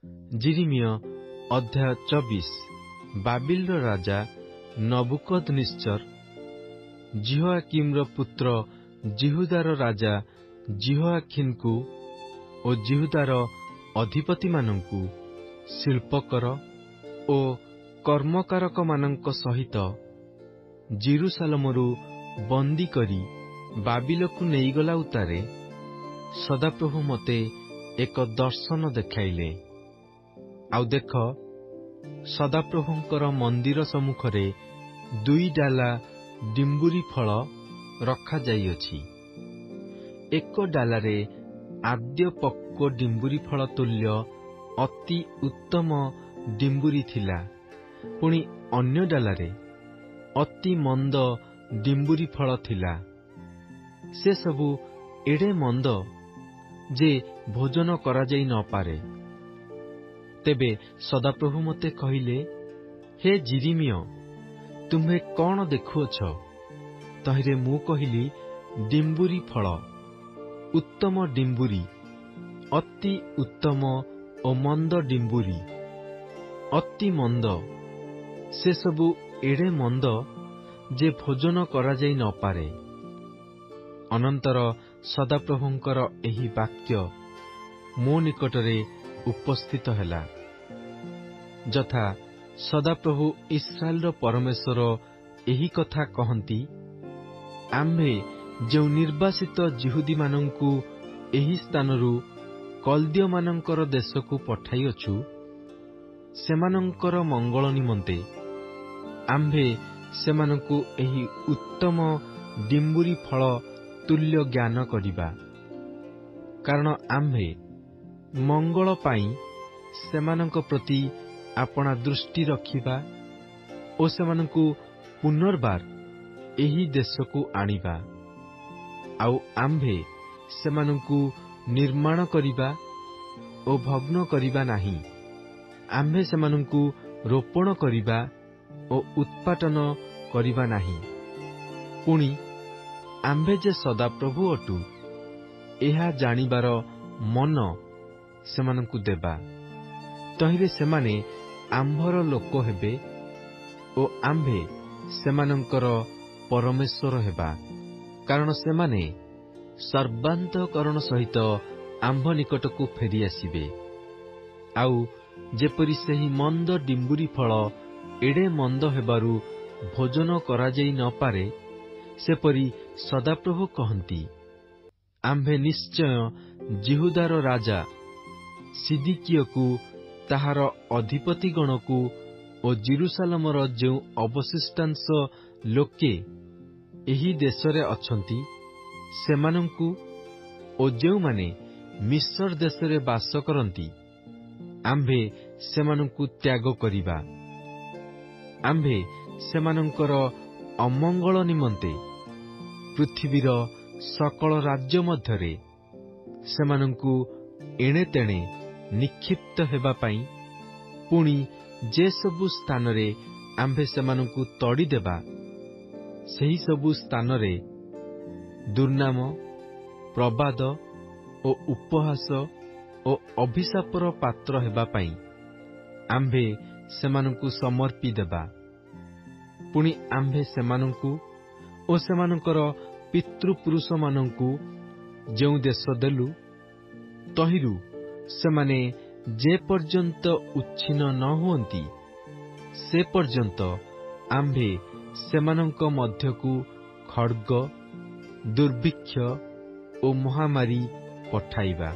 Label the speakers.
Speaker 1: ଯିରିମିୟ ଅଧ୍ୟାୟ 24। ବାବିଲର ରାଜା ନବୁକଦନେସ୍ସର ଜିହୋଆକିମର ପୁତ୍ର ଜିହୁଦାର ରାଜା ଜିହୋଆଖିନକୁ ଓ ଜିହୁଦାର ଅଧିପତିମାନଙ୍କୁ, ଶିଳ୍ପକର ଓ କର୍ମକାରକମାନଙ୍କ ସହିତ ଜିରୁସାଲମରୁ ବନ୍ଦୀ କରି ବାବିଲକୁ ନେଇଗଲା ଉତ୍ତାରେ ସଦାପ୍ରଭୁ ମୋତେ ଏକ ଦର୍ଶନ ଦେଖାଇଲେ। ଆଉ ଦେଖ, ସଦାପ୍ରଭୁଙ୍କର ମନ୍ଦିର ସମ୍ମୁଖରେ 2 ଡାଲା ଡିମ୍ବୁରି ଫଳ ରଖାଯାଇଅଛି। ଏକ ଡାଲାରେ ଆଦ୍ୟ ପକ୍ୱ ଡିମ୍ବୁରି ଫଳ ତୁଲ୍ୟ ଅତି ଉତ୍ତମ ଡିମ୍ବୁରି ଥିଲା, ପୁଣି ଅନ୍ୟ ଡାଲାରେ ଅତି ମନ୍ଦ ଡିମ୍ବୁରି ଫଳ ଥିଲା। ସେ ସବୁ ଏଡ଼େ ମନ୍ଦ ଯେ ଭୋଜନ କରାଯାଇ ନ ପାରେ। ତେବେ ସଦାପ୍ରଭୁ ମୋତେ କହିଲେ, ହେ ଯିରିମିୟ, ତୁମ୍ଭେ କଣ ଦେଖୁଅଛ? ତହିଁରେ ମୁଁ କହିଲି, ଡିମ୍ବୁରି ଫଳ, ଉତ୍ତମ ଡିମ୍ବୁରି, ଅତି ଉତ୍ତମ ଓ ମନ୍ଦ ଡିମ୍ବୁରି। ଅତି ମନ୍ଦ, ସେସବୁ ଏଡ଼େ ମନ୍ଦ ଯେ ଭୋଜନ କରାଯାଇ ନ ପାରେ। ଅନନ୍ତର ସଦାପ୍ରଭୁଙ୍କର ଏହି ବାକ୍ୟ ମୋ ନିକଟରେ ଉପସ୍ଥିତ ହେଲା, ଯଥା ସଦାପ୍ରଭୁ ଇସ୍ରାଏଲର ପରମେଶ୍ୱର ଏହି କଥା କହନ୍ତି, ଆମ୍ଭେ ଯେଉଁ ନିର୍ବାସିତ ଯିହୁଦୀମାନଙ୍କୁ ଏହି ସ୍ଥାନରୁ କଲ୍ଦୀୟମାନଙ୍କର ଦେଶକୁ ପଠାଇଅଛୁ, ସେମାନଙ୍କର ମଙ୍ଗଳ ନିମନ୍ତେ ଆମ୍ଭେ ସେମାନଙ୍କୁ ଏହି ଉତ୍ତମ ଡିମ୍ବୁରି ଫଳ ତୁଲ୍ୟ ଜ୍ଞାନ କରିବା। କାରଣ ଆମ୍ଭେ ମଙ୍ଗଳ ପାଇଁ ସେମାନଙ୍କ ପ୍ରତି ଆପଣା ଦୃଷ୍ଟି ରଖିବା ଓ ସେମାନଙ୍କୁ ପୁନର୍ବାର ଏହି ଦେଶକୁ ଆଣିବା। ଆଉ ଆମ୍ଭେ ସେମାନଙ୍କୁ ନିର୍ମାଣ କରିବା ଓ ଭଗ୍ନ କରିବା ନାହିଁ। ଆମ୍ଭେ ସେମାନଙ୍କୁ ରୋପଣ କରିବା ଓ ଉତ୍ପାଟନ କରିବା ନାହିଁ। ପୁଣି ଆମ୍ଭେ ଯେ ସଦାପ୍ରଭୁ ଅଟୁ, ଏହା ଜାଣିବାର ମନ ସେମାନଙ୍କୁ ଦେବା। ତହିଁରେ ସେମାନେ ଆମ୍ଭର ଲୋକ ହେବେ ଓ ଆମ୍ଭେ ସେମାନଙ୍କର ପରମେଶ୍ୱର ହେବା। କାରଣ ସେମାନେ ସର୍ବାନ୍ତଃକରଣ ସହିତ ଆମ୍ଭ ନିକଟକୁ ଫେରିଆସିବେ। ଆଉ ଯେପରି ସେହି ମନ୍ଦ ଡିମ୍ବୁରି ଫଳ ଏଡ଼େ ମନ୍ଦ ହେବାରୁ ଭୋଜନ କରାଯାଇ ନ ପାରେ, ସେପରି ସଦାପ୍ରଭୁ କହନ୍ତି, ଆମ୍ଭେ ନିଶ୍ଚୟ ଜିହୁଦାର ରାଜା ସିଦିକିୟକୁ, ତାହାର ଅଧିପତିଗଣକୁ ଓ ଜିରୁସାଲମର ଯେଉଁ ଅବଶିଷ୍ଟାଂଶ ଲୋକେ ଏହି ଦେଶରେ ଅଛନ୍ତି ସେମାନଙ୍କୁ ଓ ଯେଉଁମାନେ ମିସ୍ର ଦେଶରେ ବାସ କରନ୍ତି, ଆମ୍ଭେ ସେମାନଙ୍କୁ ତ୍ୟାଗ କରିବା। ଆମ୍ଭେ ସେମାନଙ୍କର ଅମଙ୍ଗଳ ନିମନ୍ତେ ପୃଥିବୀର ସକଳ ରାଜ୍ୟ ମଧ୍ୟରେ ସେମାନଙ୍କୁ ଏଣେ ତେଣେ ନିକ୍ଷିପ୍ତ ହେବା ପାଇଁ, ପୁଣି ଯେ ସବୁ ସ୍ଥାନରେ ଆମ୍ଭେ ସେମାନଙ୍କୁ ତଡ଼ିଦେବା, ସେହି ସବୁ ସ୍ଥାନରେ ଦୁର୍ନାମ, ପ୍ରବାଦ ଓ ଉପହାସ ଓ ଅଭିଶାପର ପାତ୍ର ହେବା ପାଇଁ ଆମ୍ଭେ ସେମାନଙ୍କୁ ସମର୍ପି ଦେବା। ପୁଣି ଆମ୍ଭେ ସେମାନଙ୍କୁ ଓ ସେମାନଙ୍କର ପିତୃପୁରୁଷମାନଙ୍କୁ ଯେଉଁ ଦେଶ ଦେଲୁ, ତହିଁରୁ ସେମାନେ ଯେ ପର୍ଯ୍ୟନ୍ତ ଉଚ୍ଛିନ୍ନ ନ ହୁଅନ୍ତି, ସେ ପର୍ଯ୍ୟନ୍ତ ଆମ୍ଭେ ସେମାନଙ୍କ ମଧ୍ୟକୁ ଖଡ୍ଗ, ଦୁର୍ଭିକ୍ଷ ଓ ମହାମାରୀ ପଠାଇବା।